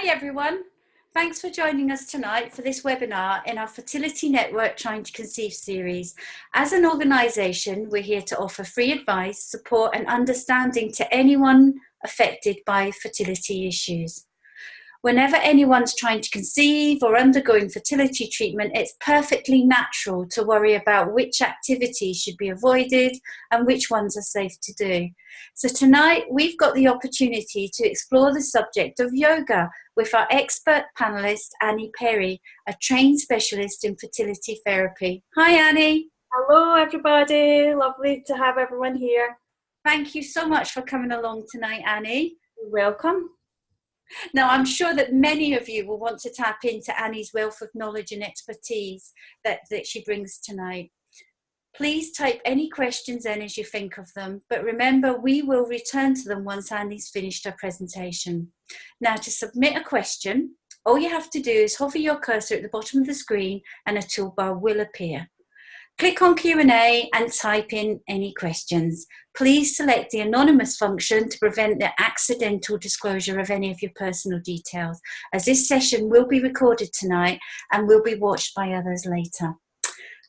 Hi everyone, thanks for joining us tonight for this webinar in our Fertility Network Trying to Conceive series. As an organisation, we're here to offer free advice, support and understanding to anyone affected by fertility issues. Whenever anyone's trying to conceive or undergoing fertility treatment, it's perfectly natural to worry about which activities should be avoided and which ones are safe to do. So tonight we've got the opportunity to explore the subject of yoga with our expert panellist Annie Perry, a trained specialist in fertility therapy. Hi Annie. Hello everybody, lovely to have everyone here. Thank you so much for coming along tonight, Annie. You're welcome. Now, I'm sure that many of you will want to tap into Annie's wealth of knowledge and expertise that she brings tonight. Please type any questions in as you think of them, but remember, we will return to them once Annie's finished her presentation. Now, to submit a question, all you have to do is hover your cursor at the bottom of the screen and a toolbar will appear. Click on Q&A and type in any questions. Please select the anonymous function to prevent the accidental disclosure of any of your personal details, as this session will be recorded tonight and will be watched by others later.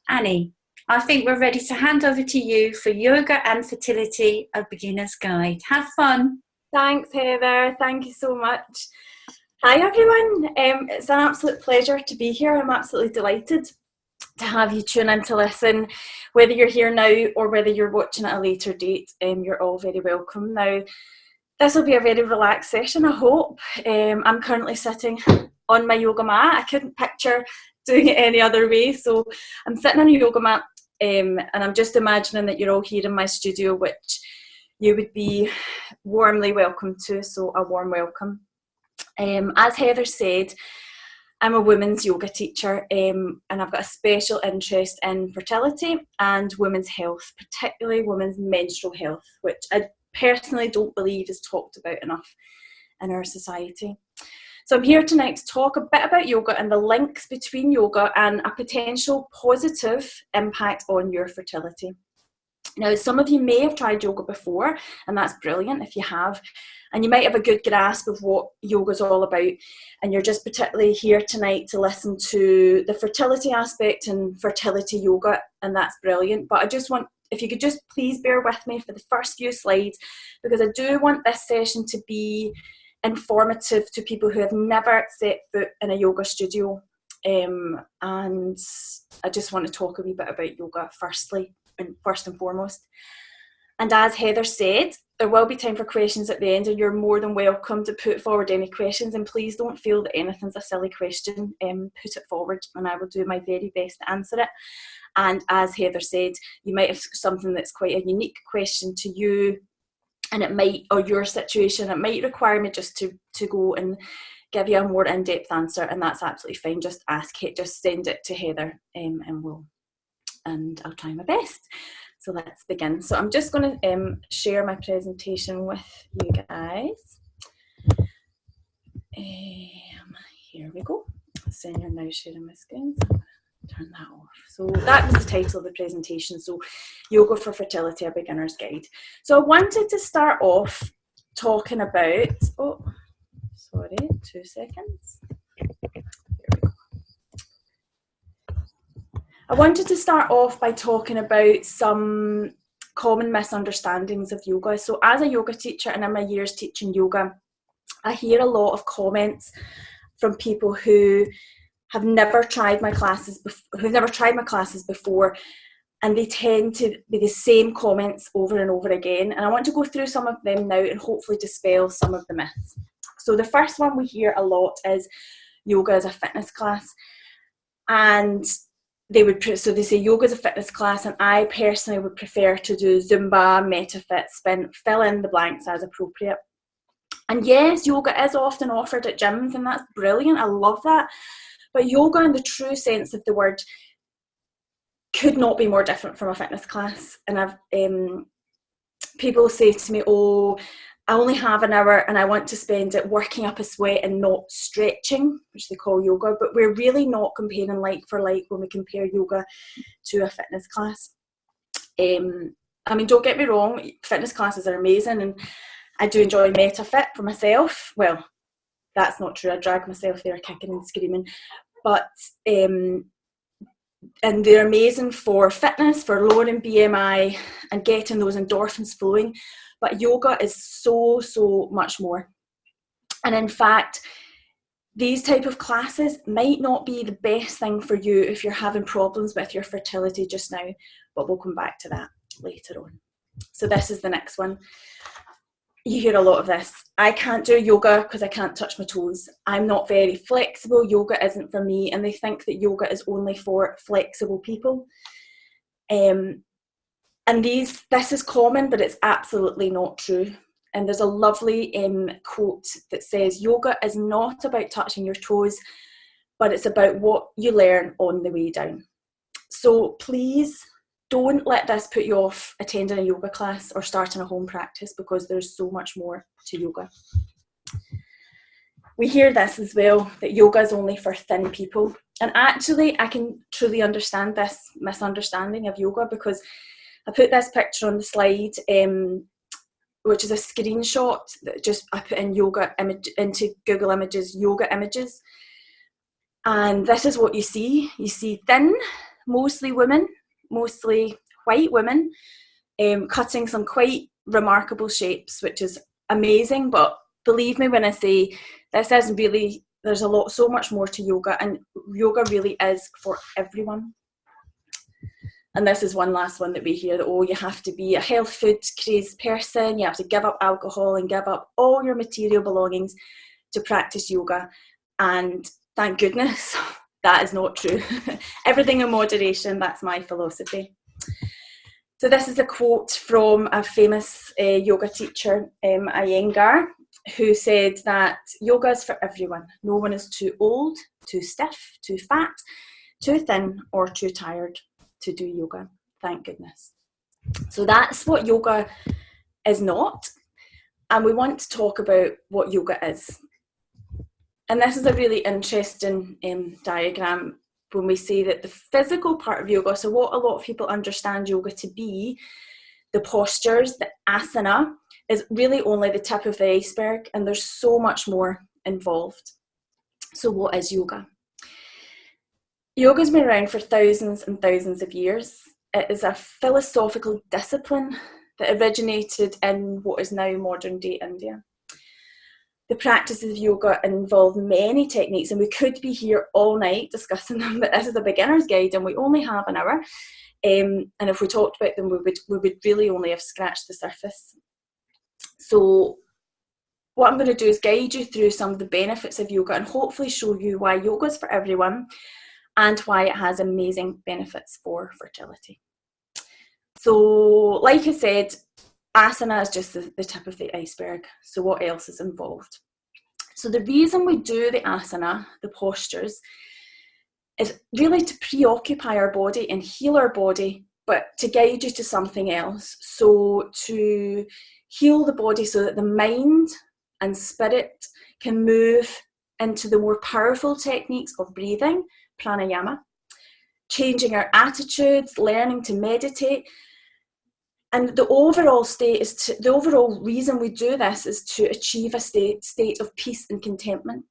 Annie, I think we're ready to hand over to you for Yoga and Fertility, a Beginner's Guide. Have fun. Thanks, Heather. Thank you so much. Hi, everyone. It's an absolute pleasure to be here. I'm absolutely delighted to have you tune in to listen. Whether you're here now or whether you're watching at a later date, you're all very welcome. Now, this will be a very relaxed session, I hope. I'm currently sitting on my yoga mat. I couldn't picture doing it any other way, so I'm sitting on a yoga mat and I'm just imagining that you're all here in my studio, which you would be warmly welcome to, so a warm welcome. As Heather said, I'm a women's yoga teacher and I've got a special interest in fertility and women's health, particularly women's menstrual health, which I personally don't believe is talked about enough in our society. So I'm here tonight to talk a bit about yoga and the links between yoga and a potential positive impact on your fertility. Now, some of you may have tried yoga before, and that's brilliant if you have, and you might have a good grasp of what yoga is all about, and you're just particularly here tonight to listen to the fertility aspect and fertility yoga, and that's brilliant. But I just want, if you could just please bear with me for the first few slides, because I do want this session to be informative to people who have never set foot in a yoga studio, and I just want to talk a wee bit about yoga first and foremost. And as Heather said, there will be time for questions at the end, and you're more than welcome to put forward any questions, and please don't feel that anything's a silly question. Put it forward and I will do my very best to answer it. And as Heather said, you might have something that's quite a unique question to you, and it might, or your situation, it might require me just to go and give you a more in-depth answer, and that's absolutely fine. Just ask it, just send it to Heather, and I'll try my best. So let's begin. So I'm just going to share my presentation with you guys. Here we go. So you're now sharing my screen. So turn that off. So that was the title of the presentation. So Yoga for Fertility, a Beginner's Guide. So I wanted to start off talking about, oh, sorry, 2 seconds. I wanted to start off by talking about some common misunderstandings of yoga. So as a yoga teacher and in my years teaching yoga, I hear a lot of comments from people who have never tried my classes before, and they tend to be the same comments over and over again. And I want to go through some of them now and hopefully dispel some of the myths. So the first one we hear a lot is yoga is a fitness class, and they say yoga is a fitness class, and I personally would prefer to do Zumba, MetaFit, spin, fill in the blanks as appropriate. And yes, yoga is often offered at gyms, and that's brilliant. I love that. But yoga, in the true sense of the word, could not be more different from a fitness class. And people say to me, "Oh, I only have an hour and I want to spend it working up a sweat and not stretching," which they call yoga, but we're really not comparing like for like when we compare yoga to a fitness class. I mean, don't get me wrong, fitness classes are amazing, and I do enjoy MetaFit for myself. Well, That's not true. I drag myself there kicking and screaming. But and they're amazing for fitness, for lowering BMI and getting those endorphins flowing. But yoga is so much more. And in fact, these type of classes might not be the best thing for you if you're having problems with your fertility just now, but we'll come back to that later on. So this is the next one. You hear a lot of this. I can't do yoga because I can't touch my toes. I'm not very flexible. Yoga isn't for me. And they think that yoga is only for flexible people. And this is common, but it's absolutely not true. And there's a lovely quote that says, yoga is not about touching your toes, but it's about what you learn on the way down. So please don't let this put you off attending a yoga class or starting a home practice, because there's so much more to yoga. We hear this as well, that yoga is only for thin people. And actually, I can truly understand this misunderstanding of yoga, because I put this picture on the slide, which is a screenshot that I put in into Google Images, yoga images. And this is what you see. You see thin, mostly women, mostly white women, cutting some quite remarkable shapes, which is amazing. But believe me when I say this isn't really, there's so much more to yoga, and yoga really is for everyone. And this is one last one that we hear, that, oh, you have to be a health food crazed person, you have to give up alcohol and give up all your material belongings to practice yoga. And thank goodness, that is not true. Everything in moderation, that's my philosophy. So this is a quote from a famous yoga teacher, Iyengar, who said that yoga is for everyone. No one is too old, too stiff, too fat, too thin, or too tired to do yoga. Thank goodness. So that's what yoga is not. And we want to talk about what yoga is. And this is a really interesting diagram when we say that the physical part of yoga, so what a lot of people understand yoga to be, the postures, the asana, is really only the tip of the iceberg, and there's so much more involved. So what is yoga? Yoga's been around for thousands and thousands of years. It is a philosophical discipline that originated in what is now modern day India. The practices of yoga involve many techniques, and we could be here all night discussing them, but this is a beginner's guide and we only have an hour. And if we talked about them, we would really only have scratched the surface. So what I'm going to do is guide you through some of the benefits of yoga and hopefully show you why yoga is for everyone and why it has amazing benefits for fertility. So like I said, asana is just the tip of the iceberg. So what else is involved? So the reason we do the asana, the postures, is really to preoccupy our body and heal our body, but to guide you to something else. So to heal the body so that the mind and spirit can move into the more powerful techniques of breathing, pranayama, changing our attitudes, learning to meditate. And the overall the overall reason we do this is to achieve a state of peace and contentment,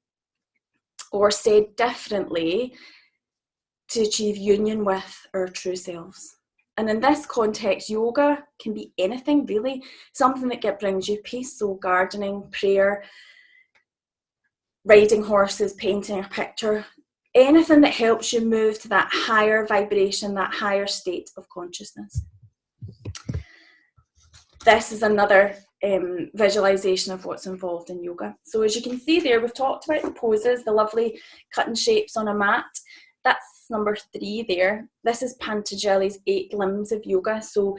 or said differently, to achieve union with our true selves. And in this context, yoga can be anything really, something that brings you peace, so gardening, prayer, riding horses, painting a picture, anything that helps you move to that higher vibration, that higher state of consciousness. This is another visualization of what's involved in yoga. So as you can see there, we've talked about the poses, the lovely cutting shapes on a mat. That's number 3 there. This is Patanjali's 8 limbs of yoga. So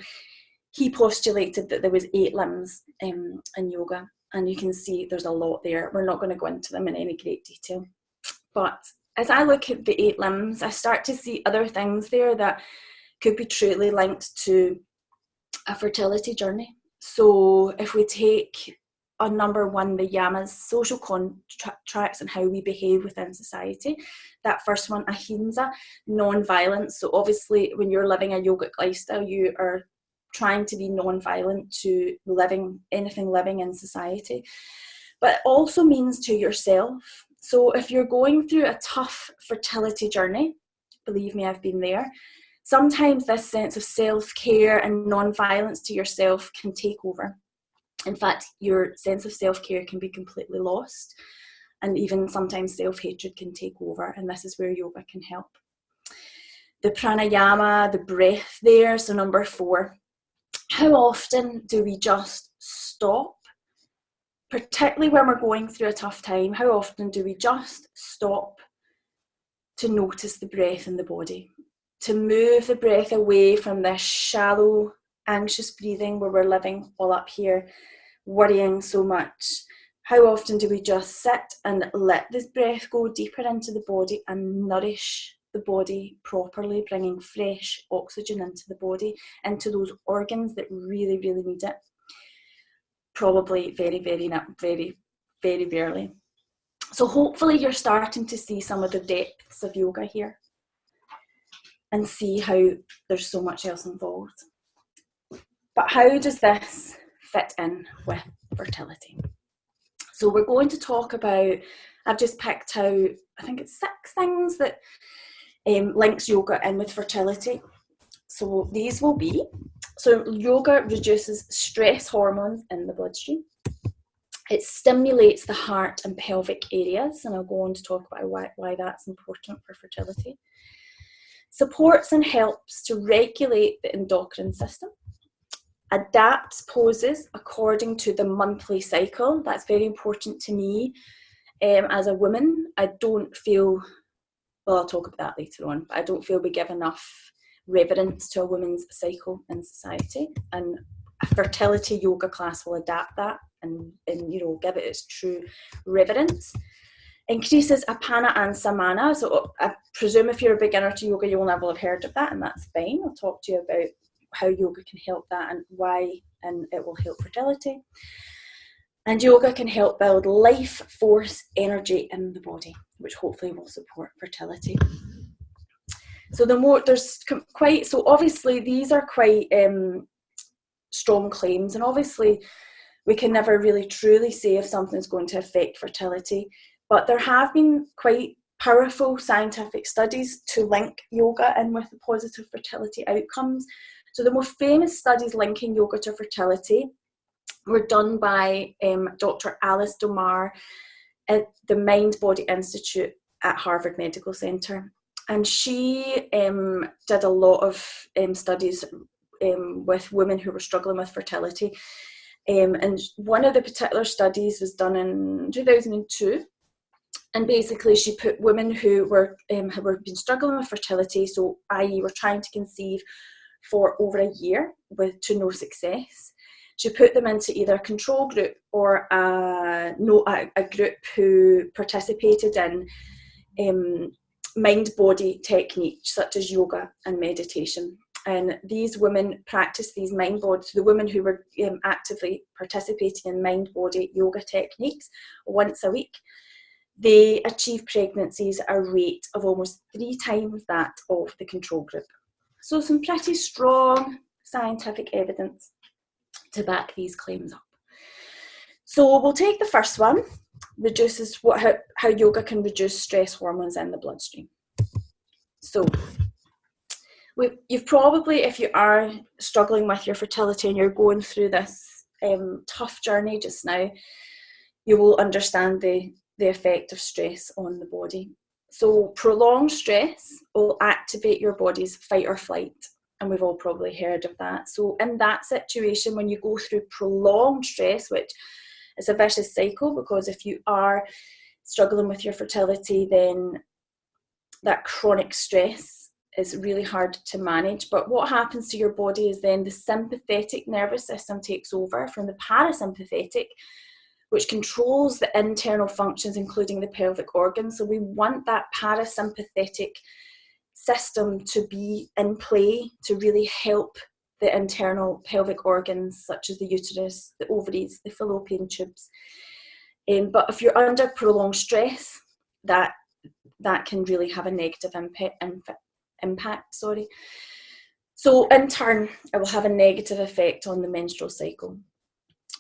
he postulated that there was 8 limbs in yoga. And you can see there's a lot there. We're not going to go into them in any great detail. But as I look at the 8 limbs, I start to see other things there that could be truly linked to a fertility journey. So if we take on number 1, the yamas, social contracts and how we behave within society. That first one, ahimsa, non-violence. So obviously when you're living a yogic lifestyle, you are trying to be non-violent to anything living in society. but it also means to yourself. So if you're going through a tough fertility journey, believe me, I've been there, sometimes this sense of self-care and non-violence to yourself can take over. In fact, your sense of self-care can be completely lost, and even sometimes self-hatred can take over, and this is where yoga can help. The pranayama, the breath there, so number 4. How often do we just stop? Particularly when we're going through a tough time, how often do we just stop to notice the breath in the body? To move the breath away from this shallow, anxious breathing where we're living all up here, worrying so much. How often do we just sit and let this breath go deeper into the body and nourish the body properly, bringing fresh oxygen into the body, into those organs that really, really need it? Probably very, very, very, very rarely. So hopefully you're starting to see some of the depths of yoga here and see how there's so much else involved. But how does this fit in with fertility? So we're going to talk about, I've just picked out, I think it's 6 things that links yoga in with fertility. So these will be, so yoga reduces stress hormones in the bloodstream. It stimulates the heart and pelvic areas, and I'll go on to talk about why that's important for fertility. Supports and helps to regulate the endocrine system. Adapts poses according to the monthly cycle. That's very important to me. As a woman, I don't feel, well, I'll talk about that later on, but I don't feel we give enough reverence to a woman's cycle in society, and a fertility yoga class will adapt that and give it its true reverence. Increases apana and samana. So I presume if you're a beginner to yoga, you will never have heard of that, and that's fine. I'll talk to you about how yoga can help that and why, and it will help fertility. And yoga can help build life force energy in the body, which hopefully will support fertility. So so obviously these are quite strong claims, and obviously we can never really truly say if something's going to affect fertility, but there have been quite powerful scientific studies to link yoga in with the positive fertility outcomes. So the most famous studies linking yoga to fertility were done by Dr. Alice Domar at the Mind Body Institute at Harvard Medical Center. And she did a lot of studies with women who were struggling with fertility. And one of the particular studies was done in 2002. And basically she put women who were been struggling with fertility, so i.e. were trying to conceive for over a year to no success. She put them into either a control group or a group who participated in mind-body techniques such as yoga and meditation. And these women practiced these mind-body, so the women who were actively participating in mind-body yoga techniques once a week, they achieved pregnancies at a rate of almost 3 times that of the control group. So some pretty strong scientific evidence to back these claims up. So we'll take the first one, how yoga can reduce stress hormones in the bloodstream. So you've probably, if you are struggling with your fertility and you're going through this tough journey just now, you will understand the effect of stress on the body. So prolonged stress will activate your body's fight or flight, and we've all probably heard of that. So in that situation, when you go through prolonged stress, which is a vicious cycle, because if you are struggling with your fertility, then that chronic stress is really hard to manage. But what happens to your body is then the sympathetic nervous system takes over from the parasympathetic, which controls the internal functions, including the pelvic organs. So we want that parasympathetic system to be in play to really help the internal pelvic organs, such as the uterus, the ovaries, the fallopian tubes. But if you're under prolonged stress, that can really have a negative impact. So in turn, it will have a negative effect on the menstrual cycle,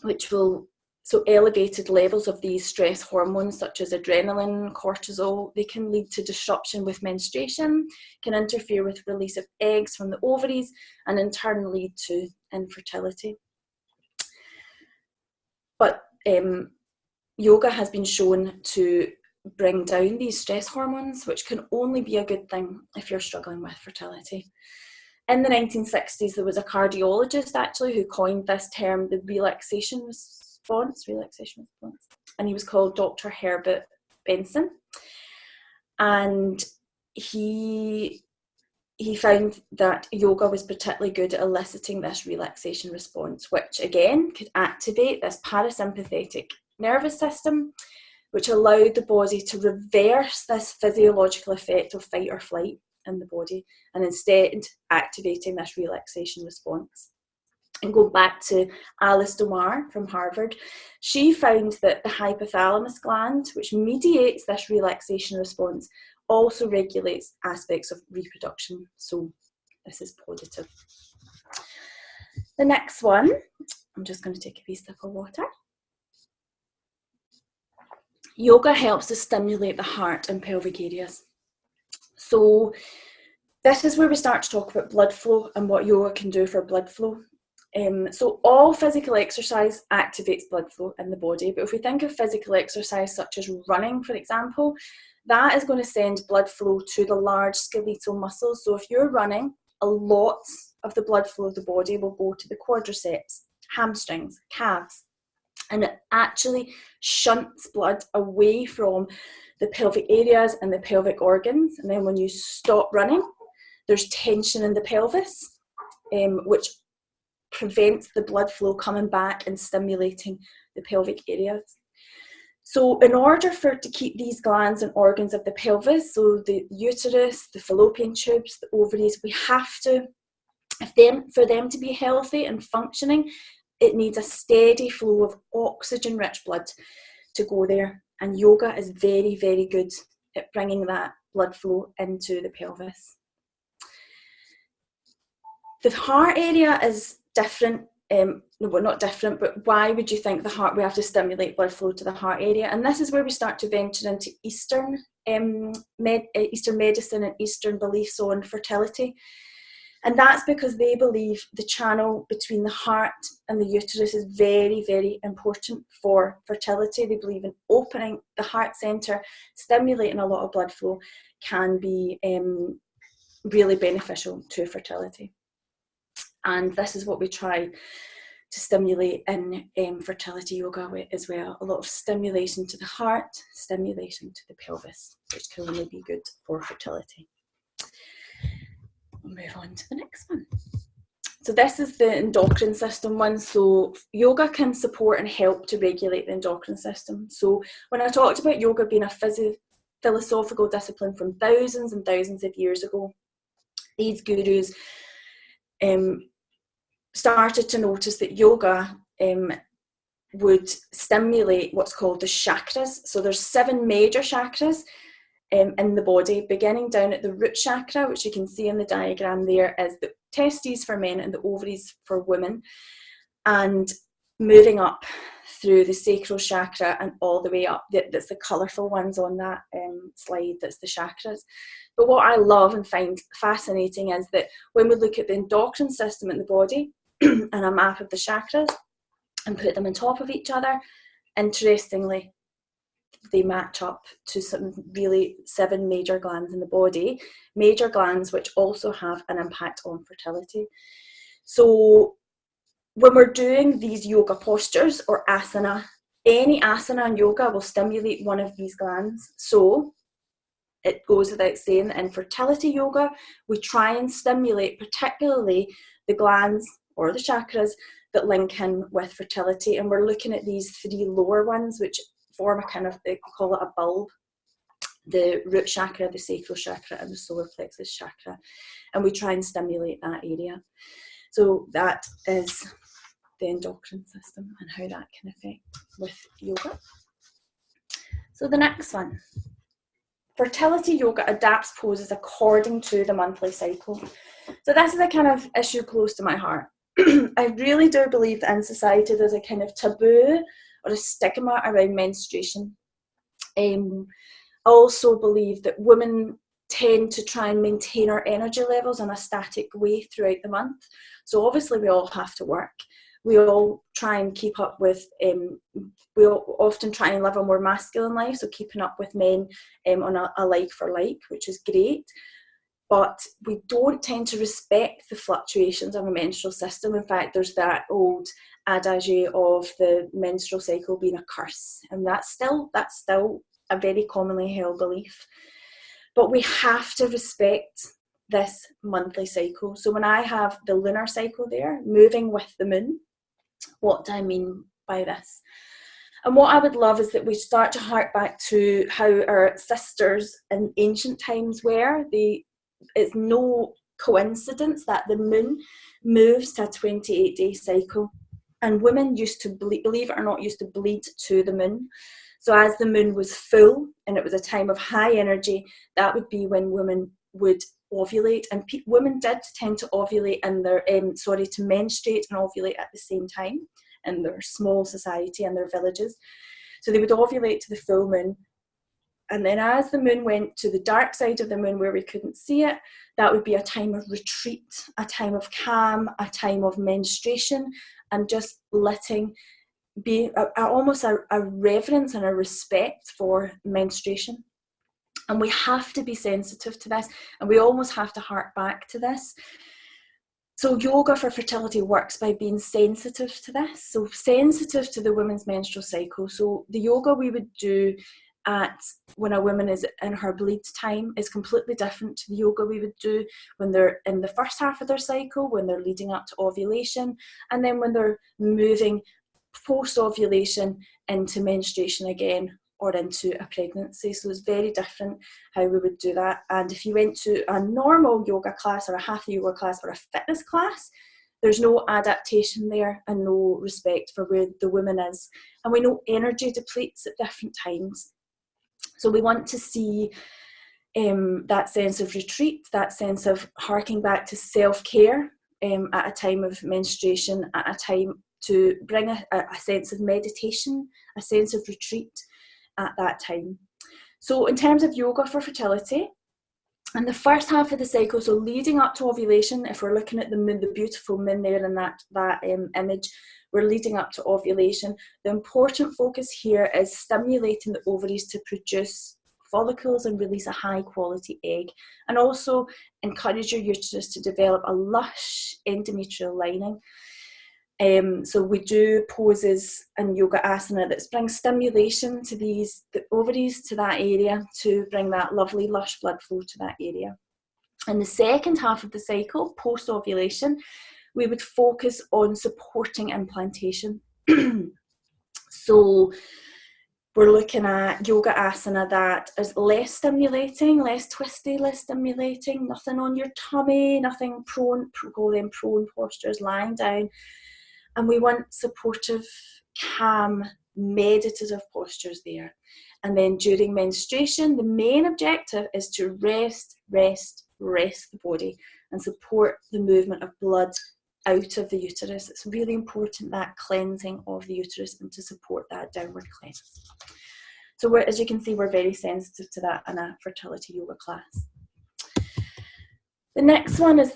which will So elevated levels of these stress hormones such as adrenaline, cortisol, they can lead to disruption with menstruation, can interfere with release of eggs from the ovaries, and in turn lead to infertility. But yoga has been shown to bring down these stress hormones, which can only be a good thing if you're struggling with fertility. In the 1960s, there was a cardiologist actually who coined this term, the relaxation response, and he was called Dr. Herbert Benson. And he found that yoga was particularly good at eliciting this relaxation response, which again could activate this parasympathetic nervous system, which allowed the body to reverse this physiological effect of fight or flight in the body, and instead activating this relaxation response. And go back to Alice Domar from Harvard, she found that the hypothalamus gland, which mediates this relaxation response, also regulates aspects of reproduction. So this is positive. The next one, I'm just going to take a wee sip of water. Yoga helps to stimulate the heart and pelvic areas. So this is where we start to talk about blood flow and what yoga can do for blood flow. So all physical exercise activates blood flow in the body, but if we think of physical exercise such as running, for example, that is going to send blood flow to the large skeletal muscles. So if you're running, a lot of the blood flow of the body will go to the quadriceps, hamstrings, calves, and it actually shunts blood away from the pelvic areas and the pelvic organs. And then when you stop running, there's tension in the pelvis, which prevents the blood flow coming back and stimulating the pelvic areas. So in order to keep these glands and organs of the pelvis, so the uterus, the fallopian tubes, the ovaries, we have to, for them to be healthy and functioning, it needs a steady flow of oxygen-rich blood to go there. And yoga is very, very good at bringing that blood flow into the pelvis. The heart area is different. Not different, but why would you think the heart, we have to stimulate blood flow to the heart area? And this is where we start to venture into Eastern medicine and Eastern beliefs on fertility. And that's because they believe the channel between the heart and the uterus is very, very important for fertility. They believe in opening the heart centre, stimulating a lot of blood flow can be really beneficial to fertility. And this is what we try to stimulate in fertility yoga as well. A lot of stimulation to the heart, stimulation to the pelvis, which can only be good for fertility. We'll move on to the next one. So this is the endocrine system one. So yoga can support and help to regulate the endocrine system. So when I talked about yoga being a philosophical discipline from thousands and thousands of years ago, these gurus started to notice that yoga would stimulate what's called the chakras. So there's 7 major chakras in the body, beginning down at the root chakra, which you can see in the diagram there is the testes for men and the ovaries for women, and moving up through the sacral chakra and all the way up. That's the colourful ones on that slide, that's the chakras. But what I love and find fascinating is that when we look at the endocrine system in the body and a map of the chakras and put them on top of each other, interestingly, they match up to some really 7 major glands in the body, major glands which also have an impact on fertility. So when we're doing these yoga postures or asana, any asana in yoga will stimulate one of these glands. So it goes without saying that in fertility yoga, we try and stimulate particularly the glands or the chakras that link in with fertility. And we're looking at these 3 lower ones, which form a kind of, they call it a bulb: the root chakra, the sacral chakra, and the solar plexus chakra. And we try and stimulate that area. So that is the endocrine system and how that can affect with yoga. So the next one. Fertility yoga adapts poses according to the monthly cycle. So this is a kind of issue close to my heart. I really do believe that in society there's a kind of taboo or a stigma around menstruation. I also believe that women tend to try and maintain our energy levels in a static way throughout the month. So obviously we all have to work. We all try and keep up with, we all often try and live a more masculine life, so keeping up with men on a like for like, which is great. But we don't tend to respect the fluctuations of a menstrual system. In fact, there's that old adage of the menstrual cycle being a curse, and that's still a very commonly held belief. But we have to respect this monthly cycle. So when I have the lunar cycle there, moving with the moon, what do I mean by this? And what I would love is that we start to hark back to how our sisters in ancient times were. It's no coincidence that the moon moves to a 28-day cycle. And women used to, believe it or not, used to bleed to the moon. So as the moon was full and it was a time of high energy, that would be when women would ovulate. And women did tend to ovulate in their, to menstruate and ovulate at the same time in their small society and their villages. So they would ovulate to the full moon. And then as the moon went to the dark side of the moon where we couldn't see it, that would be a time of retreat, a time of calm, a time of menstruation, and just letting be almost a reverence and a respect for menstruation. And we have to be sensitive to this, and we almost have to hark back to this. So yoga for fertility works by being sensitive to this, so sensitive to the woman's menstrual cycle. So the yoga we would do when a woman is in her bleed time is completely different to the yoga we would do when they're in the first half of their cycle, when they're leading up to ovulation, and then when they're moving post-ovulation into menstruation again or into a pregnancy. So it's very different how we would do that. And if you went to a normal yoga class or a hatha yoga class or a fitness class, there's no adaptation there and no respect for where the woman is. And we know energy depletes at different times. So we want to see that sense of retreat, that sense of harking back to self-care at a time of menstruation, at a time to bring a sense of meditation, a sense of retreat at that time. So in terms of yoga for fertility, in the first half of the cycle, so leading up to ovulation, if we're looking at the moon, the beautiful moon there in that image, we're leading up to ovulation. The important focus here is stimulating the ovaries to produce follicles and release a high quality egg, and also encourage your uterus to develop a lush endometrial lining. So we do poses and yoga asana that brings stimulation to the ovaries, to that area, to bring that lovely lush blood flow to that area. In the second half of the cycle, post ovulation, we would focus on supporting implantation. So we're looking at yoga asana that is less stimulating, less twisty, less stimulating, nothing on your tummy, nothing prone postures, lying down. And we want supportive, calm, meditative postures there. And then during menstruation, the main objective is to rest the body and support the movement of blood out of the uterus. It's really important, that cleansing of the uterus, and to support that downward cleanse. So as you can see, we're very sensitive to that in a fertility yoga class. The next one is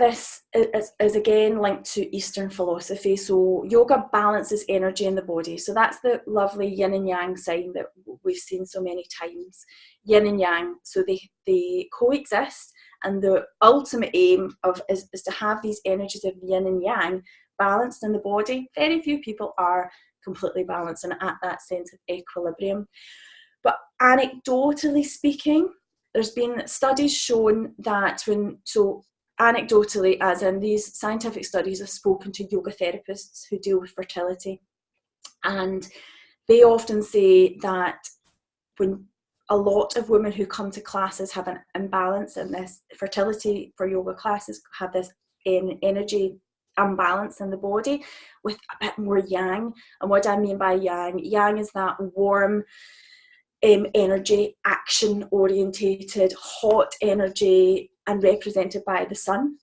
again linked to Eastern philosophy. So yoga balances energy in the body. So that's the lovely yin and yang sign that we've seen so many times. Yin and yang, so they coexist, and the ultimate aim is to have these energies of yin and yang balanced in the body. Very few people are completely balanced and at that sense of equilibrium. But anecdotally speaking, there's been studies shown that anecdotally, as in these scientific studies have spoken to yoga therapists who deal with fertility, and they often say that when a lot of women who come to classes have an imbalance in this, fertility for yoga classes have this energy imbalance in the body with a bit more yang. And what I mean by yang is that warm, energy, action orientated, hot energy, and represented by the sun.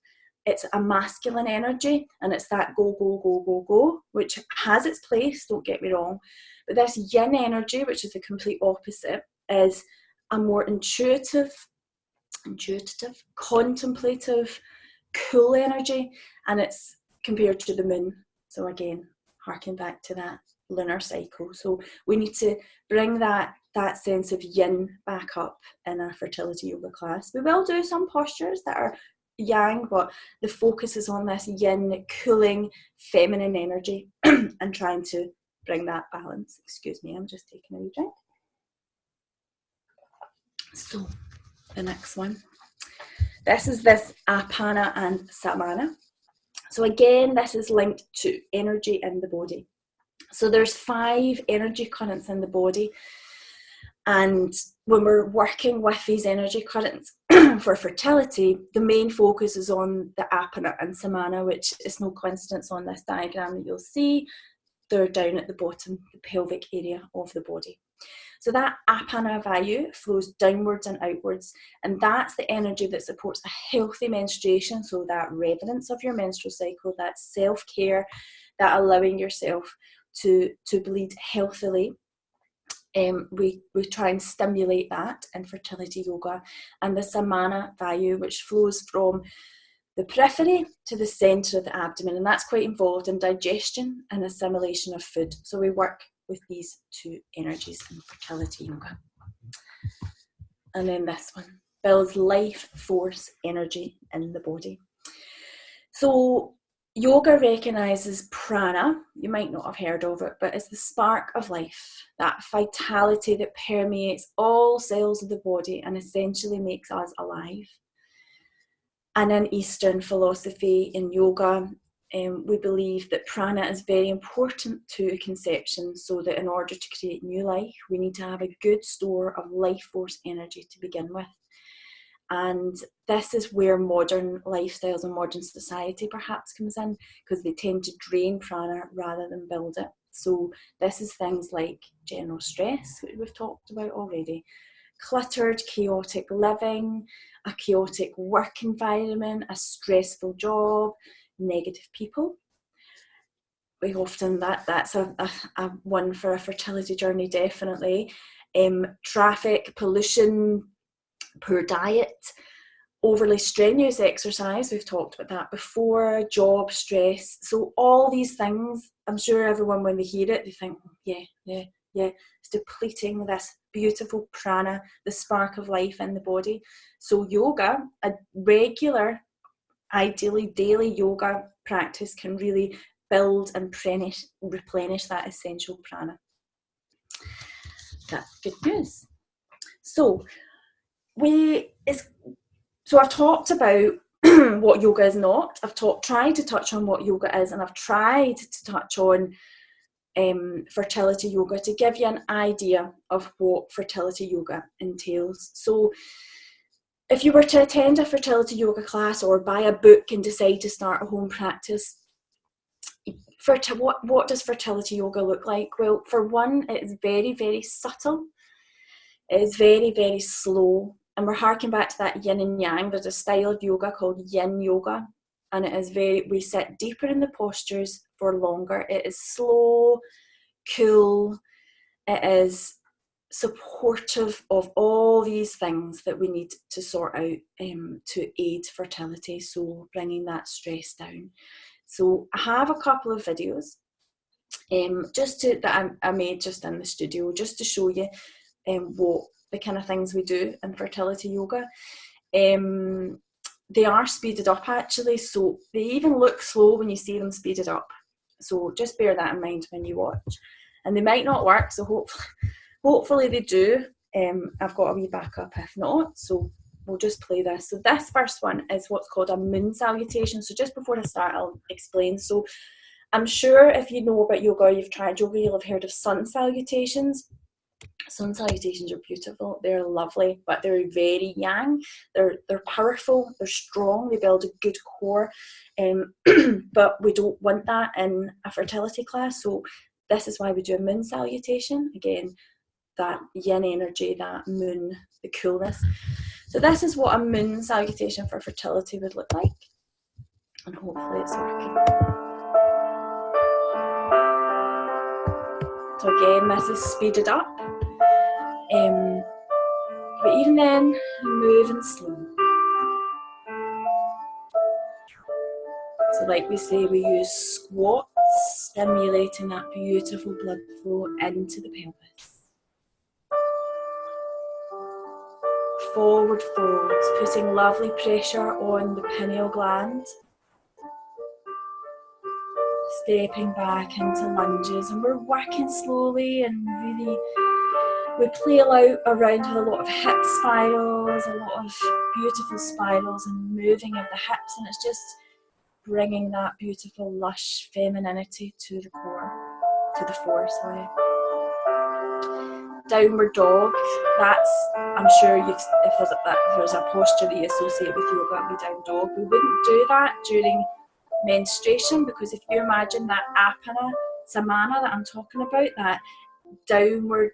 It's a masculine energy, and it's that go, which has its place, don't get me wrong, But this yin energy, which is the complete opposite, is a more intuitive, contemplative, cool energy, and it's compared to the moon. So again, harking back to that lunar cycle. So we need to bring that sense of yin back up in a fertility yoga class. We will do some postures that are yang, but the focus is on this yin, cooling, feminine energy and trying to bring that balance. Excuse me, I'm just taking a wee drink. So the next one. This is this apana and samana. So again, this is linked to energy in the body. So there's 5 energy currents in the body. And when we're working with these energy currents for fertility, the main focus is on the apana and samana, which is no coincidence on this diagram that you'll see. They're down at the bottom, the pelvic area of the body. So that apana vayu flows downwards and outwards, and that's the energy that supports a healthy menstruation. So that reverence of your menstrual cycle, that self-care, that allowing yourself to bleed healthily. We try and stimulate that in fertility yoga. And the samana vayu, which flows from the periphery to the centre of the abdomen, and that's quite involved in digestion and assimilation of food. So we work with these 2 energies in fertility yoga. And then this one builds life force energy in the body. So yoga recognises prana. You might not have heard of it, but it's the spark of life, that vitality that permeates all cells of the body and essentially makes us alive. And in Eastern philosophy, in yoga, we believe that prana is very important to conception, so that in order to create new life, we need to have a good store of life force energy to begin with. And this is where modern lifestyles and modern society perhaps comes in, because they tend to drain prana rather than build it. So this is things like general stress, which we've talked about already, cluttered, chaotic living, a chaotic work environment, a stressful job, negative people. We often, that's a one for a fertility journey, definitely. Traffic, pollution, poor diet, overly strenuous exercise, we've talked about that before, job stress. So all these things, I'm sure everyone, when they hear it, they think, yeah, it's depleting this beautiful prana, the spark of life in the body. So yoga, a regular, ideally daily yoga practice, can really build and replenish that essential prana. That's good news. So I've talked about what yoga is not. I've tried to touch on what yoga is, and I've tried to touch on fertility yoga to give you an idea of what fertility yoga entails. So if you were to attend a fertility yoga class or buy a book and decide to start a home practice, what does fertility yoga look like? Well, for one, it is very, very subtle. It is very, very slow. And we're harking back to that yin and yang. There's a style of yoga called yin yoga. And it is we sit deeper in the postures for longer. It is slow, cool. It is supportive of all these things that we need to sort out to aid fertility. So bringing that stress down. So I have a couple of videos that I made just in the studio, just to show you what the kind of things we do in fertility yoga. They are speeded up actually, so they even look slow when you see them speeded up. So just bear that in mind when you watch. And they might not work, so hopefully they do. I've got a wee backup if not, so we'll just play this. So this first one is what's called a moon salutation. So just before I start, I'll explain. So I'm sure if you know about yoga, you've tried yoga, you'll have heard of sun salutations. Sun salutations are beautiful, they're lovely, but they're very yang. They're powerful, they're strong, they build a good core, but we don't want that in a fertility class. So this is why we do a moon salutation. Again, that yin energy, that moon, the coolness. So this is what a moon salutation for fertility would look like, and hopefully it's working. So again, this is speeded up. But even then, moving slow. So like we say, we use squats, stimulating that beautiful blood flow into the pelvis. Forward folds, putting lovely pressure on the pineal gland. Stepping back into lunges, and we're working slowly and really, we play around with a lot of hip spirals, a lot of beautiful spirals and moving of the hips, and it's just bringing that beautiful lush femininity to the fore, sorry. Downward dog, that's, I'm sure if there's a posture that you associate with yoga, it'll be down dog. We wouldn't do that during menstruation, because if you imagine that apana, samana that I'm talking about, that downward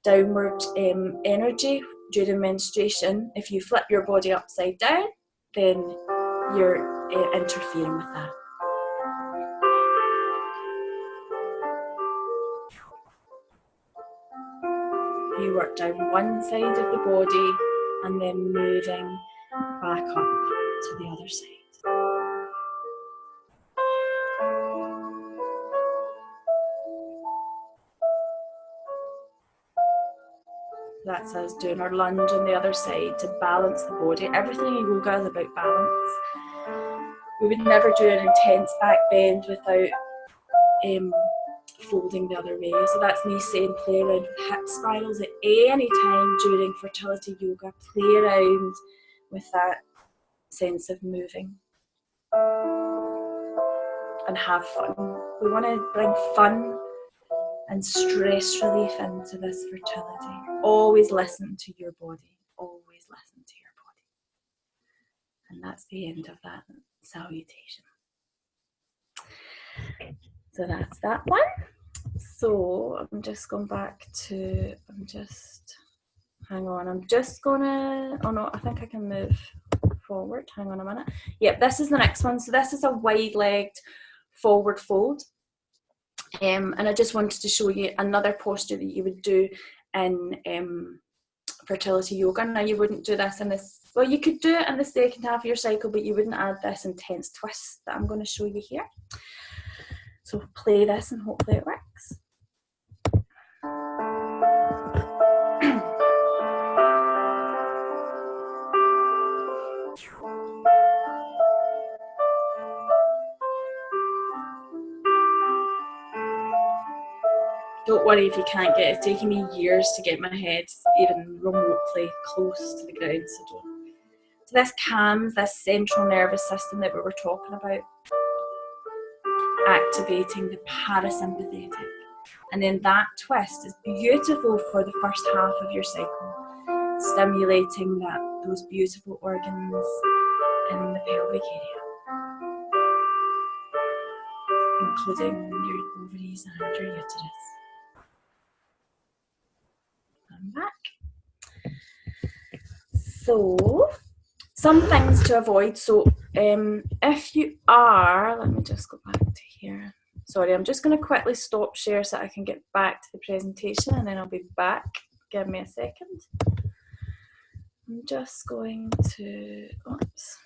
energy during menstruation, if you flip your body upside down, then you're interfering with that. You work down one side of the body and then moving back up to the other side. That's us doing our lunge on the other side to balance the body. Everything in yoga is about balance. We would never do an intense back bend without folding the other way. So that's me saying play around with hip spirals at any time during fertility yoga. Play around with that sense of moving. And have fun. We want to bring fun and stress relief into this fertility. Always listen to your body. Always listen to your body. And that's the end of that salutation. So that's that one. So I'm just going back to, hang on, I'm just gonna, oh no, I think I can move forward. Hang on a minute. Yep, this is the next one. So this is a wide-legged forward fold. And I just wanted to show you another posture that you would do in fertility yoga. Now you wouldn't do this in this, well, you could do it in the second half of your cycle, but you wouldn't add this intense twist that I'm going to show you here. So play this and hopefully it works. Don't worry if you can't get it. It's taken me years to get my head even remotely close to the ground, so don't. So this calms this central nervous system that we were talking about, activating the parasympathetic. And then that twist is beautiful for the first half of your cycle, stimulating those beautiful organs in the pelvic area, including your ovaries and your uterus. I'm back. So, some things to avoid. So, if you are, let me just go back to here. Sorry, I'm just going to quickly stop share so I can get back to the presentation, and then I'll be back. Give me a second. I'm just going to, oops.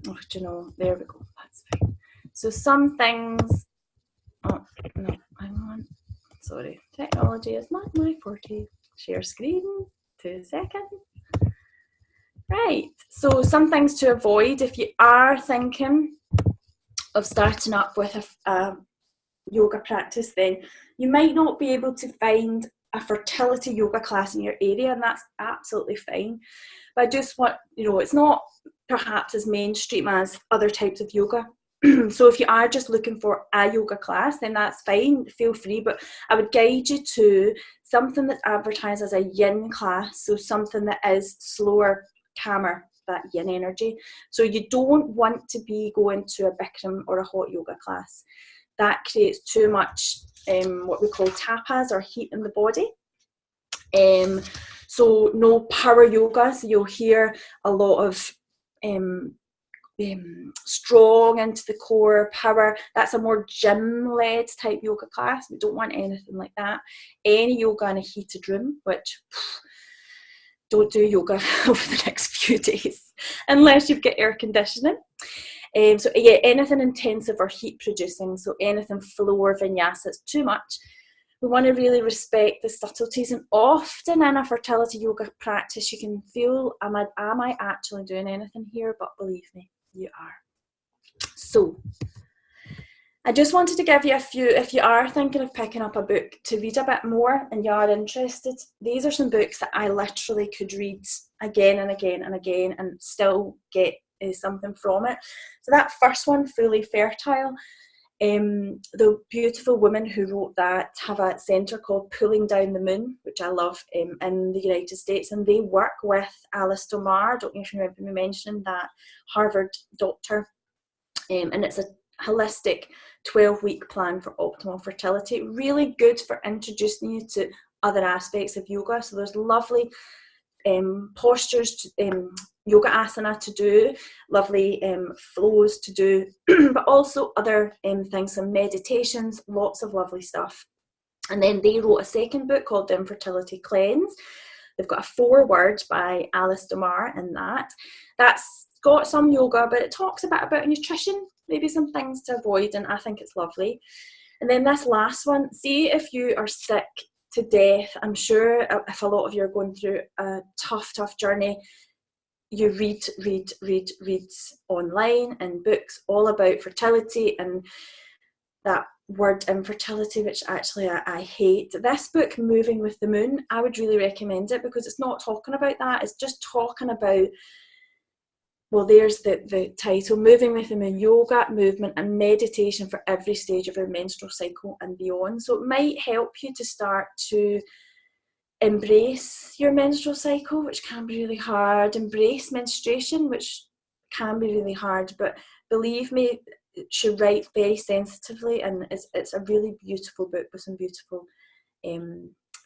Oh, do you know, there we go, that's fine. So some things, oh, no, hang on. Sorry, technology is not my forte. Share screen, 2 seconds. Right, so some things to avoid if you are thinking of starting up with a yoga practice, then you might not be able to find a fertility yoga class in your area, and that's absolutely fine. But I just want, it's not perhaps as mainstream as other types of yoga. So if you are just looking for a yoga class, then that's fine, feel free, but I would guide you to something that's advertised as a yin class, so something that is slower, calmer, that yin energy. So you don't want to be going to a Bikram or a hot yoga class. That creates too much what we call tapas, or heat in the body. So no power yoga, so you'll hear a lot of strong into the core, power. That's a more gym-led type yoga class. We don't want anything like that. Any yoga in a heated room, which don't do yoga over the next few days unless you've got air conditioning. So yeah, anything intensive or heat producing, so anything floor vinyasa, it's too much. We want to really respect the subtleties, and often in a fertility yoga practice you can feel, am I actually doing anything here? But believe me, you are. So I just wanted to give you a few, if you are thinking of picking up a book to read a bit more and you are interested, these are some books that I literally could read again and again and again and still get something from it. So that first one, Fully Fertile, the beautiful women who wrote that have a centre called Pulling Down the Moon, which I love, in the United States, and they work with Alice Domar. I don't know if you remember me mentioning that, Harvard doctor, and it's a holistic 12-week plan for optimal fertility. Really good for introducing you to other aspects of yoga. So there's lovely postures, yoga asana to do, lovely flows to do, but also other things, some meditations, lots of lovely stuff. And then they wrote a second book called The Infertility Cleanse. They've got a foreword by Alice Domar in that. That's got some yoga, but it talks a bit about nutrition, maybe some things to avoid, and I think it's lovely. And then this last one, see if you are sick to death. I'm sure if a lot of you are going through a tough journey, you read online and books all about fertility and that word infertility, which actually I hate. This book, Moving with the Moon, I would really recommend it because it's not talking about that. It's just talking about, well, there's the title, Moving with the Moon, yoga, movement and meditation for every stage of your menstrual cycle and beyond. So it might help you to start to embrace your menstrual cycle, which can be really hard, embrace menstruation, which can be really hard, but believe me, she writes very sensitively, and it's a really beautiful book with some beautiful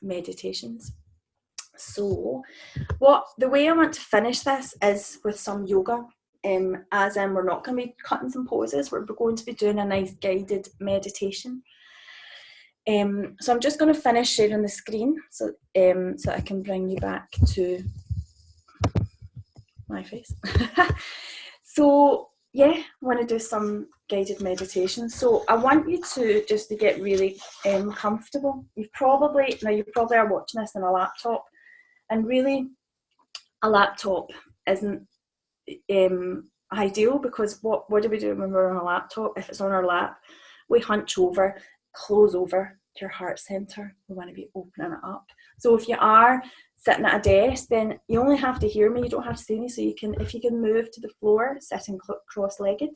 meditations. So the way I want to finish this is with some yoga, as in we're not going to be cutting some poses, we're going to be doing a nice guided meditation. So I'm just going to finish sharing the screen so I can bring you back to my face. So yeah, I want to do some guided meditation. So I want you to just to get really comfortable. You probably are watching this on a laptop, and really a laptop isn't ideal, because what do we do when we're on a laptop? If it's on our lap, we hunch over, close over to your heart center. We want to be opening it up. So if you are sitting at a desk, then you only have to hear me, you don't have to see me. So if you can move to the floor, sitting cross-legged,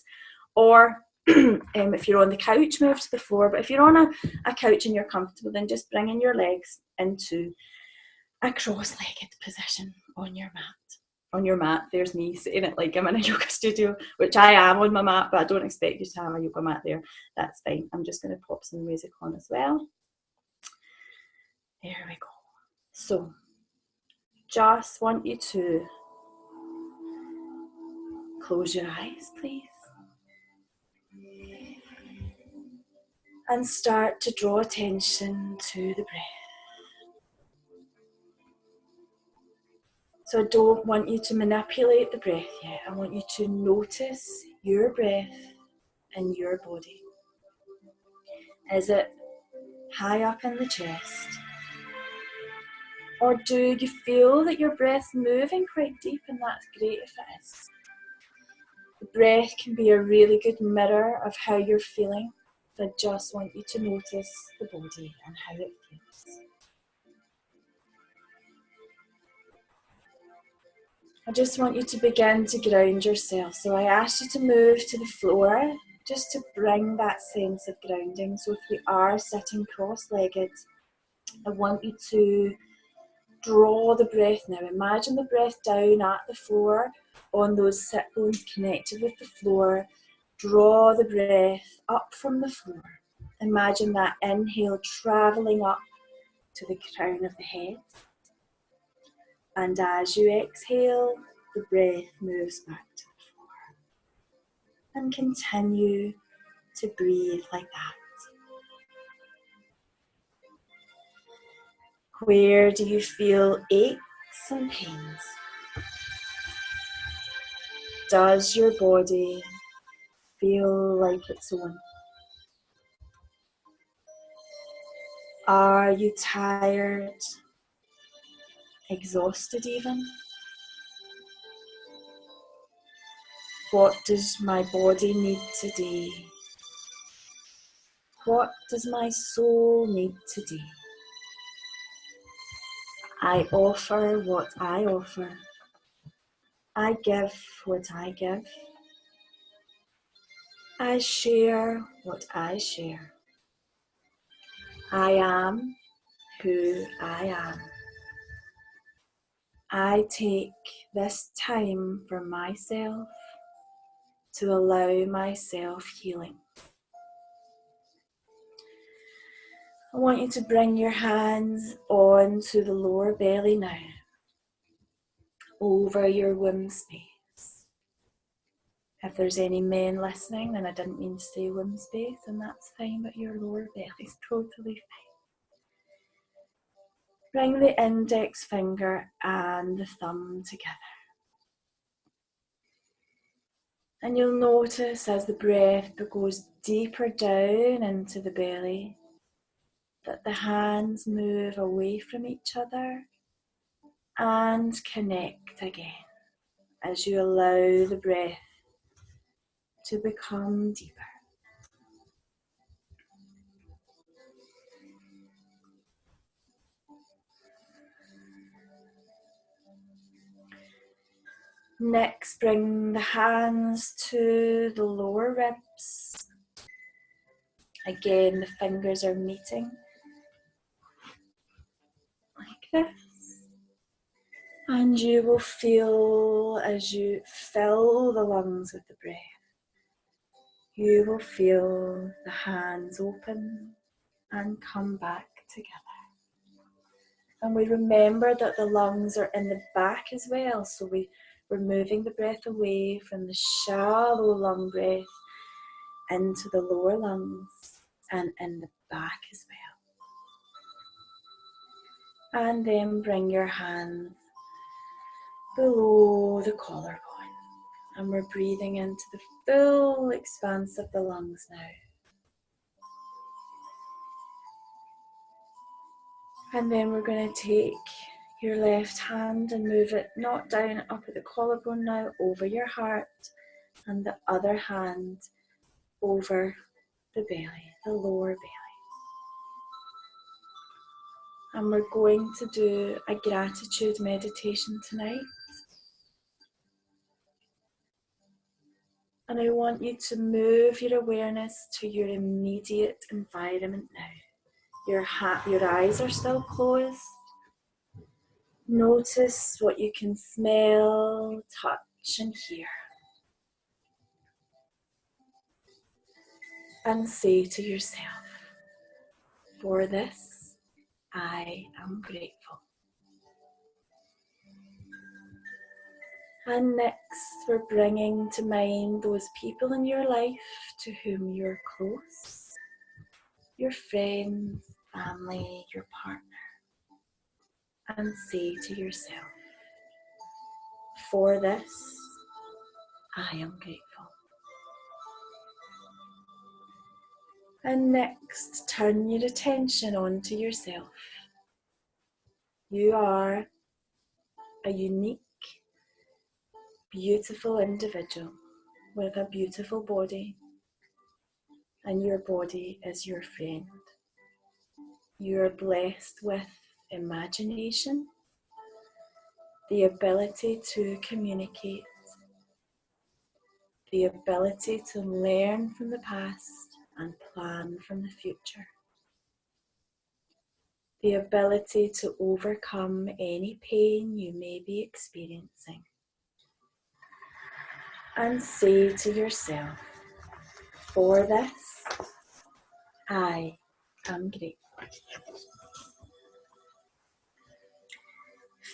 or if you're on the couch, move to the floor. But if you're on a couch and you're comfortable, then just bringing your legs into a cross-legged position on your mat. On your mat, there's me saying it like I'm in a yoga studio, which I am on my mat, but I don't expect you to have a yoga mat there. That's fine. I'm just going to pop some music on as well. There we go. So just want you to close your eyes, please, and start to draw attention to the breath. So I don't want you to manipulate the breath yet. I want you to notice your breath in your body. Is it high up in the chest? Or do you feel that your breath's moving quite deep? And that's great if it is. The breath can be a really good mirror of how you're feeling. I just want you to notice the body and how it feels. I just want you to begin to ground yourself. So I ask you to move to the floor just to bring that sense of grounding. So if you are sitting cross-legged, I want you to draw the breath now. Imagine the breath down at the floor on those sit bones connected with the floor. Draw the breath up from the floor. Imagine that inhale travelling up to the crown of the head. And as you exhale, the breath moves back to the floor. and continue to breathe like that. Where do you feel aches and pains? Does your body feel like its own? Are you tired, exhausted even? What does my body need today? What does my soul need today? I offer what I offer. I give what I give. I share what I share. I am who I am. I take this time for myself to allow myself healing. I want you to bring your hands onto the lower belly now, over your womb space. If there's any men listening, then I didn't mean to say womb space, and that's fine, but your lower belly is totally fine. Bring the index finger and the thumb together. And you'll notice as the breath goes deeper down into the belly that the hands move away from each other and connect again as you allow the breath to become deeper. Next, bring the hands to the lower ribs. Again, the fingers are meeting like this. And you will feel as you fill the lungs with the breath, you will feel the hands open and come back together. And we remember that the lungs are in the back as well, so we're moving the breath away from the shallow lung breath into the lower lungs and in the back as well. And then bring your hands below the collarbone. And we're breathing into the full expanse of the lungs now. And then we're going to take your left hand and move it not down up at the collarbone now, over your heart, and the other hand over the belly, the lower belly. And we're going to do a gratitude meditation tonight. And I want you to move your awareness to your immediate environment now. Your eyes are still closed. Notice what you can smell, touch, and hear. And say to yourself, for this, I am grateful. And next, we're bringing to mind those people in your life to whom you're close, your friends, family, your partner. And say to yourself, for this, I am grateful. And next, turn your attention onto yourself. You are a unique, beautiful individual with a beautiful body, and your body is your friend. You are blessed with imagination, the ability to communicate, the ability to learn from the past and plan from the future, the ability to overcome any pain you may be experiencing. And say to yourself, for this, I am grateful.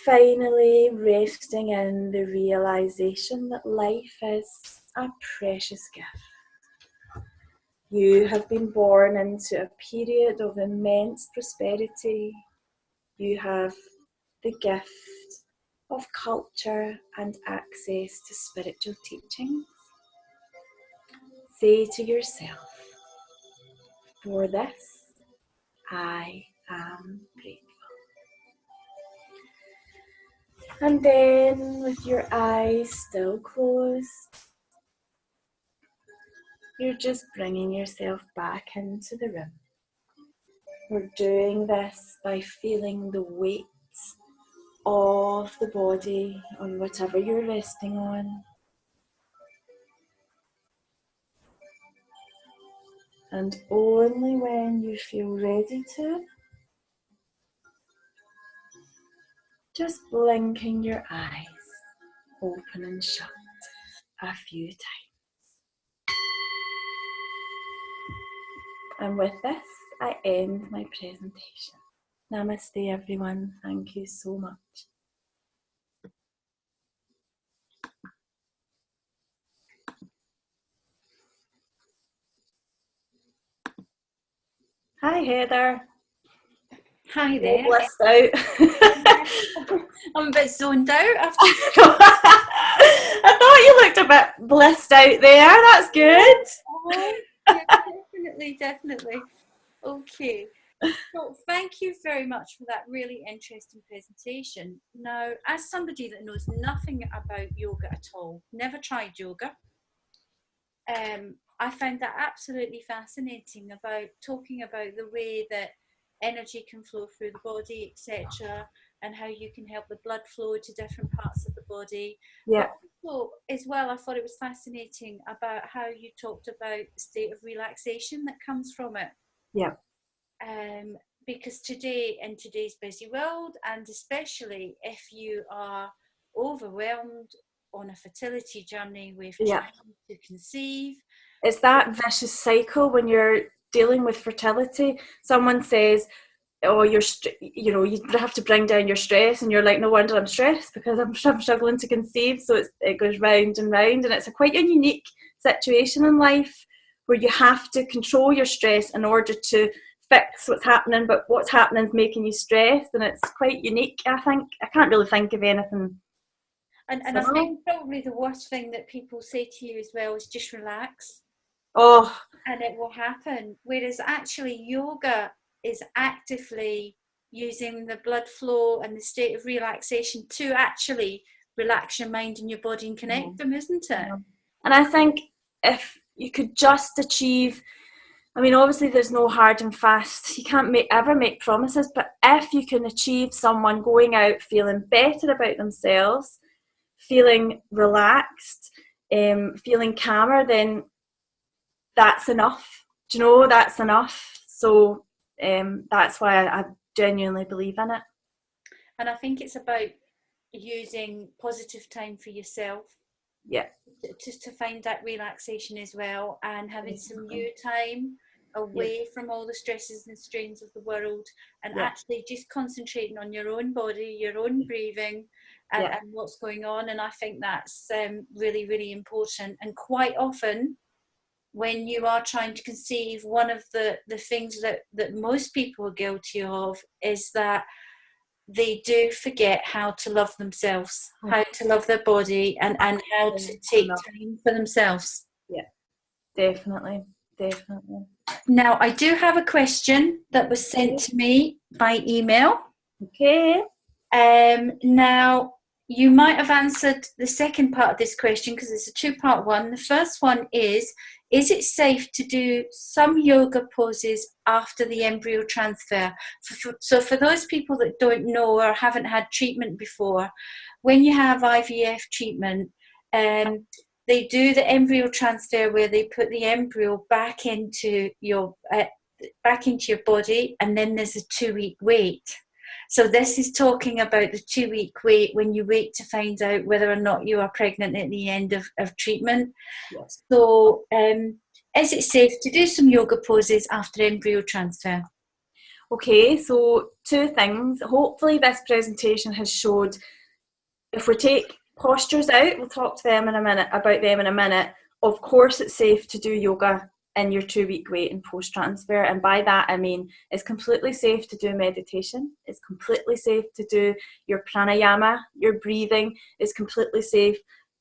Finally, resting in the realization that life is a precious gift. You have been born into a period of immense prosperity. You have the gift of culture and access to spiritual teachings. Say to yourself, for this, I am grateful. And then, with your eyes still closed, you're just bringing yourself back into the room. We're doing this by feeling the weight of the body on whatever you're resting on. And only when you feel ready to, just blinking your eyes, open and shut a few times. And with this, I end my presentation. Namaste, everyone. Thank you so much. Hi, Heather. Hi there. Blissed out. I'm a bit zoned out after. I thought you looked a bit blissed out there. That's good. Oh, yeah, definitely. Okay. So thank you very much for that really interesting presentation. Now, as somebody that knows nothing about yoga at all, never tried yoga, I found that absolutely fascinating about talking about the way that energy can flow through the body, etc., and how you can help the blood flow to different parts of the body. Yeah. But also, as well, I thought it was fascinating about how you talked about the state of relaxation that comes from it. Yeah. Because today, in today's busy world, and especially if you are overwhelmed on a fertility journey with trying to conceive. It's that vicious cycle when you're dealing with fertility. Someone says, oh, you have to bring down your stress, and you're like, no wonder I'm stressed because I'm struggling to conceive. So it goes round and round, and it's quite a unique situation in life where you have to control your stress in order to fix what's happening, but what's happening is making you stressed, and it's quite unique. I think I can't really think of anything. And I think probably the worst thing that people say to you as well is just relax. Oh. And it will happen. Whereas actually yoga is actively using the blood flow and the state of relaxation to actually relax your mind and your body and connect them, isn't it? And I think if you could just achieve, I mean, obviously there's no hard and fast, you can't ever make promises, but if you can achieve someone going out feeling better about themselves, feeling relaxed, feeling calmer, then that's enough. Do you know, that's enough. So that's why I genuinely believe in it. And I think it's about using positive time for yourself. Yeah. Just to find that relaxation as well, and having some you time away from all the stresses and strains of the world, and actually just concentrating on your own body, your own breathing, and what's going on. And I think that's really, really important. And quite often when you are trying to conceive, one of the things that most people are guilty of is that they do forget how to love themselves, how to love their body, and how to take time for themselves. Yeah, definitely. Now, I do have a question that was sent to me by email. Okay. Now, you might have answered the second part of this question because it's a two-part one. The first one is it safe to do some yoga poses after the embryo transfer? So for those people that don't know or haven't had treatment before, when you have IVF treatment, they do the embryo transfer where they put the embryo back into your body, and then there's a 2-week wait. So this is talking about the 2-week wait when you wait to find out whether or not you are pregnant at the end of treatment. Yes. So is it safe to do some yoga poses after embryo transfer? Okay, so 2 things. Hopefully this presentation has showed, if we take postures out, we'll talk to them about them in a minute. of course it's safe to do yoga in your 2-week wait and post-transfer, and by that I mean it's completely safe to do meditation, it's completely safe to do your pranayama, your breathing, it's completely safe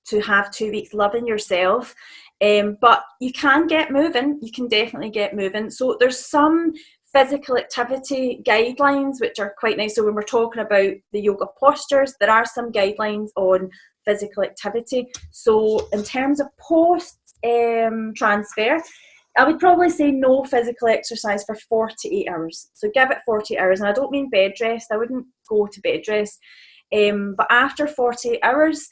to have 2 weeks loving yourself, but you can get moving, you can definitely get moving. So there's some physical activity guidelines which are quite nice. So when we're talking about the yoga postures, there are some guidelines on physical activity. So in terms of post transfer, I would probably say no physical exercise for 48 hours. So give it 48 hours. And I don't mean bed rest. I wouldn't go to bed rest. But after 48 hours,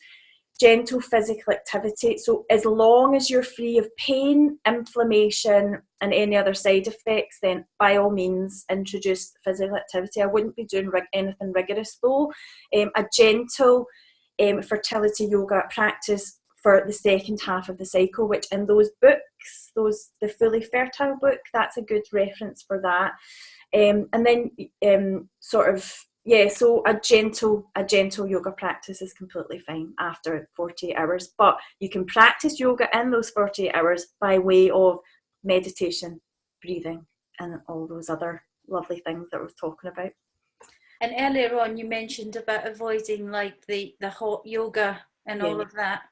gentle physical activity. So as long as you're free of pain, inflammation, and any other side effects, then by all means introduce physical activity. I wouldn't be doing anything rigorous though. A gentle fertility yoga practice for the second half of the cycle, which in those books, the Fully Fertile book, that's a good reference for that. And then so a gentle yoga practice is completely fine after 48 hours, but you can practice yoga in those 48 hours by way of meditation, breathing, and all those other lovely things that we're talking about. And earlier on you mentioned about avoiding like the hot yoga and all of that.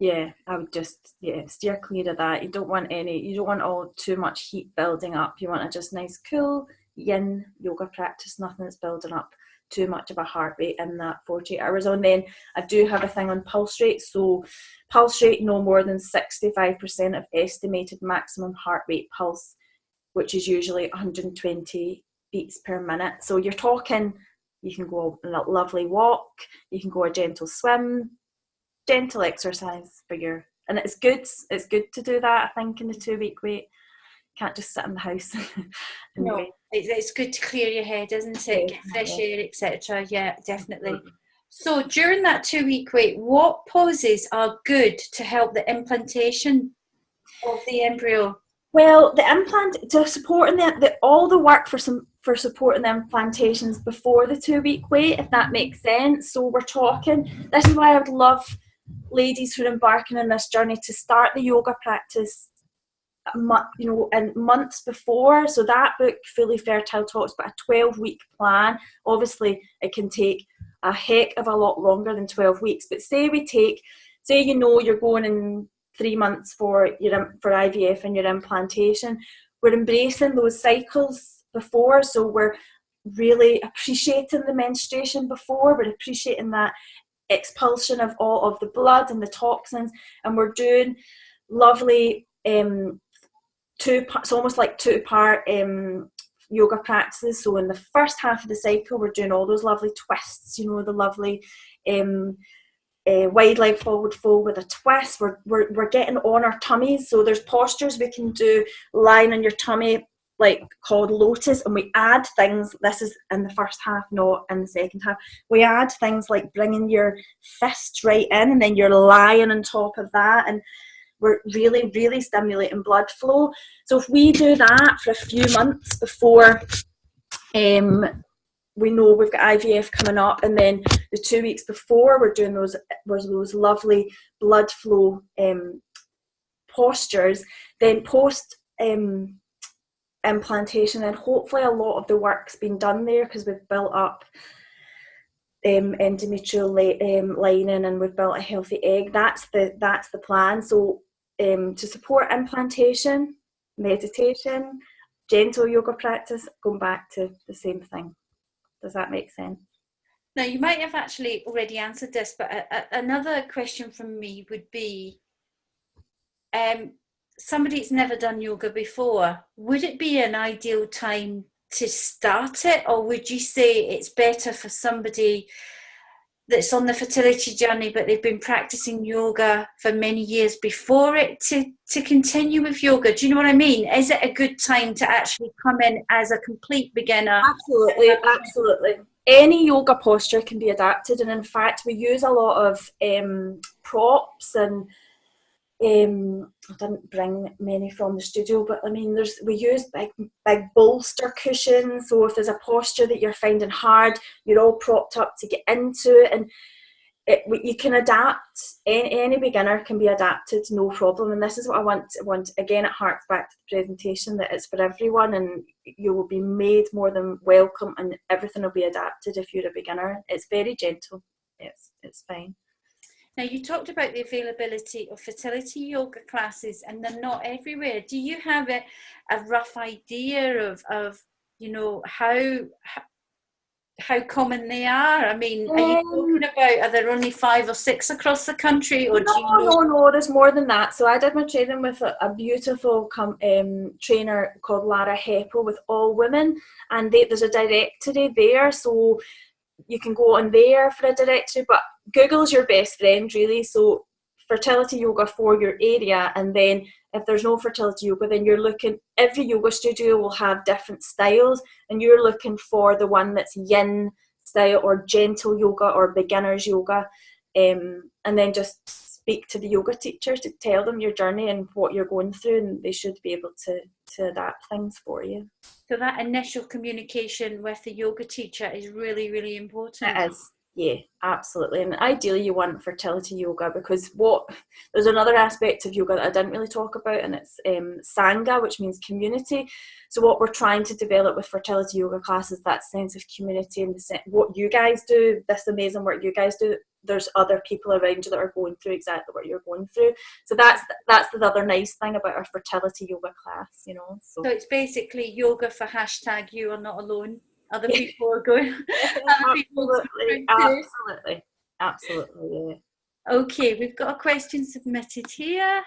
Yeah, I would just steer clear of that. You don't want all too much heat building up. You want a just nice cool yin yoga practice, nothing that's building up too much of a heart rate in that 48 hours. And then I do have a thing on pulse rate. So pulse rate no more than 65% of estimated maximum heart rate pulse, which is usually 120 beats per minute. So you're talking, you can go on a lovely walk, you can go a gentle swim, gentle exercise and it's good to do that, I think, in the 2-week wait. Can't just sit in the house. No, it's good to clear your head, isn't it? Get fresh air, etc. Yeah, definitely. So during that 2-week wait, what poses are good to help the implantation of the embryo? Well, the implant, to supporting all the work for supporting the implantations before the 2-week wait, if that makes sense. So we're talking, this is why I would love ladies who are embarking on this journey to start the yoga practice in months before. So that book, Fully Fertile, talks about a 12-week plan. Obviously it can take a heck of a lot longer than 12 weeks, but say you're going in 3 months for IVF and your implantation, we're embracing those cycles before. So we're really appreciating the menstruation before, we're appreciating that expulsion of all of the blood and the toxins, and we're doing lovely it's almost like 2-part yoga practices. So in the first half of the cycle, we're doing all those lovely twists, the lovely wide leg forward fold with a twist. We're getting on our tummies. So there's postures we can do lying on your tummy, like called lotus, and we add things. This is in the first half, not in the second half. We add things like bringing your fist right in, and then you're lying on top of that, and we're really, really stimulating blood flow. So if we do that for a few months before we know we've got IVF coming up, and then the 2 weeks before we're doing those lovely blood flow postures, then post implantation, and hopefully a lot of the work's been done there because we've built up endometrial lining and we've built a healthy egg. That's the plan. So to support implantation, meditation, gentle yoga practice, going back to the same thing. Does that make sense? Now, you might have actually already answered this, but another question from me would be, somebody that's never done yoga before, would it be an ideal time to start it, or would you say it's better for somebody that's on the fertility journey but they've been practicing yoga for many years before it to continue with yoga? Do you know what I mean? Is it a good time to actually come in as a complete beginner? Absolutely. Any yoga posture can be adapted, and in fact we use a lot of props, and I didn't bring many from the studio, but I mean we use big bolster cushions. So if there's a posture that you're finding hard, you're all propped up to get into it. And you can adapt. Any beginner can be adapted, no problem. And this is what I want. Again, it harks back to the presentation, that it's for everyone, and you will be made more than welcome, and everything will be adapted if you're a beginner. It's very gentle. It's fine. Now, you talked about the availability of fertility yoga classes, and they're not everywhere. Do you have a rough idea of how common they are? I mean, are you talking about, are there only 5 or 6 across the country, or No, there's more than that. So I did my training with a beautiful trainer called Lara Heppel with all women, and there's a directory there, so you can go on there for a directory, but Google's your best friend, really. So fertility yoga for your area, and then if there's no fertility yoga, then you're looking, every yoga studio will have different styles, and you're looking for the one that's yin style or gentle yoga or beginner's yoga, and then just speak to the yoga teachers to tell them your journey and what you're going through, and they should be able to adapt things for you. So that initial communication with the yoga teacher is really, really important. It is. Yeah, absolutely. And ideally you want fertility yoga, because there's another aspect of yoga that I didn't really talk about, and it's Sangha, which means community. So what we're trying to develop with fertility yoga class is that sense of community, and what you guys do, this amazing work you guys do, there's other people around you that are going through exactly what you're going through. So that's the other nice thing about our fertility yoga class, So it's basically yoga for hashtag you are not alone. Other people are going. Absolutely. Yeah. Okay, we've got a question submitted here.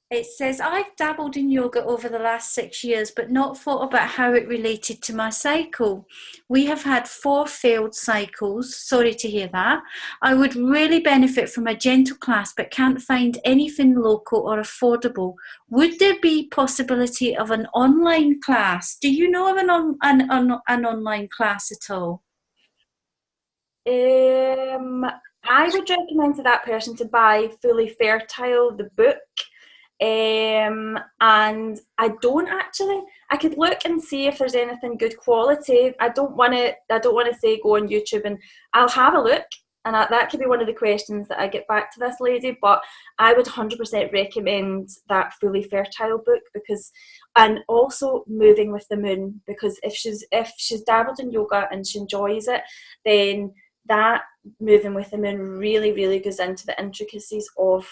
It says, I've dabbled in yoga over the last 6 years, but not thought about how it related to my cycle. We have had 4 failed cycles. Sorry to hear that. I would really benefit from a gentle class, but can't find anything local or affordable. Would there be possibility of an online class? Do you know of an online class at all? I would recommend to that person to buy Fully Fertile, the book. And I could look and see if there's anything good quality. I don't want to say go on YouTube, and I'll have a look, and that could be one of the questions that I get back to this lady. But I would 100% recommend that Fully Fertile book, and also Moving with the Moon, because if she's dabbled in yoga and she enjoys it, then that Moving with the Moon really, really goes into the intricacies of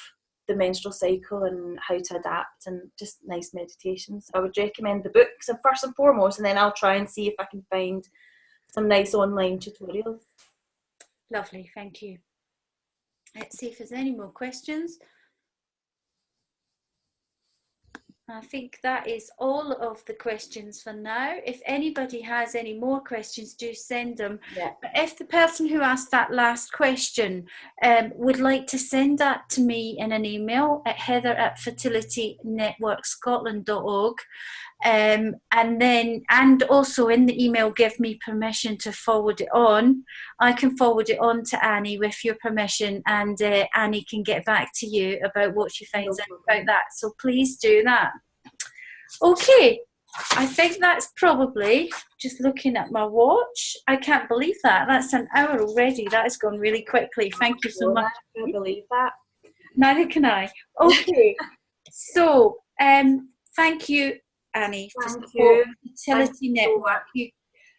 the menstrual cycle and how to adapt, and just nice meditations. I would recommend the books first and foremost, and then I'll try and see if I can find some nice online tutorials. Lovely, thank you. Let's see if there's any more questions. I think that is all of the questions for now. If anybody has any more questions, do send them. Yeah. But if the person who asked that last question would like to send that to me in an email at heather@fertilitynetworkscotland.org, and also in the email give me permission to forward it on, I can forward it on to Annie with your permission, and Annie can get back to you about what she finds out about that. So please do that. Okay, I think that's probably, just looking at my watch, I can't believe that's an hour already. That has gone really quickly. Thank you so much. I can't believe that. Neither can I. Okay, so thank you, Annie, for supporting the Fertility Network.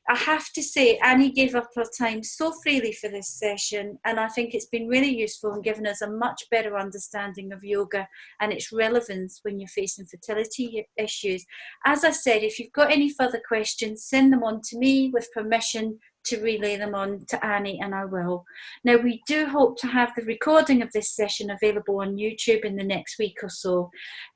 I have to say, Annie gave up her time so freely for this session, and I think it's been really useful and given us a much better understanding of yoga and its relevance when you're facing fertility issues. As I said, if you've got any further questions, send them on to me with permission to relay them on to Annie, and I will. Now, we do hope to have the recording of this session available on YouTube in the next week or so.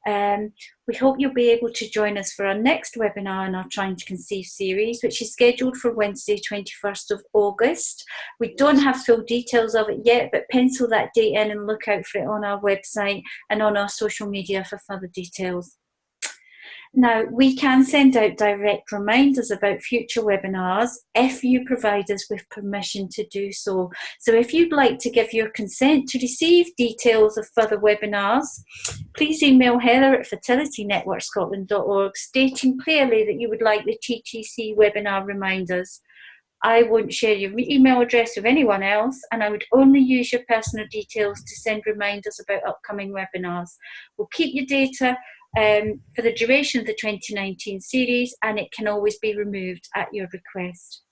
We hope you'll be able to join us for our next webinar in our Trying to Conceive series, which is scheduled for Wednesday, 21st of August. We don't have full details of it yet, but pencil that date in and look out for it on our website and on our social media for further details. Now, we can send out direct reminders about future webinars if you provide us with permission to do so. So if you'd like to give your consent to receive details of further webinars, please email heather@fertilitynetworkscotland.org stating clearly that you would like the TTC webinar reminders. I won't share your email address with anyone else, and I would only use your personal details to send reminders about upcoming webinars. We'll keep your data for the duration of the 2019 series, and it can always be removed at your request.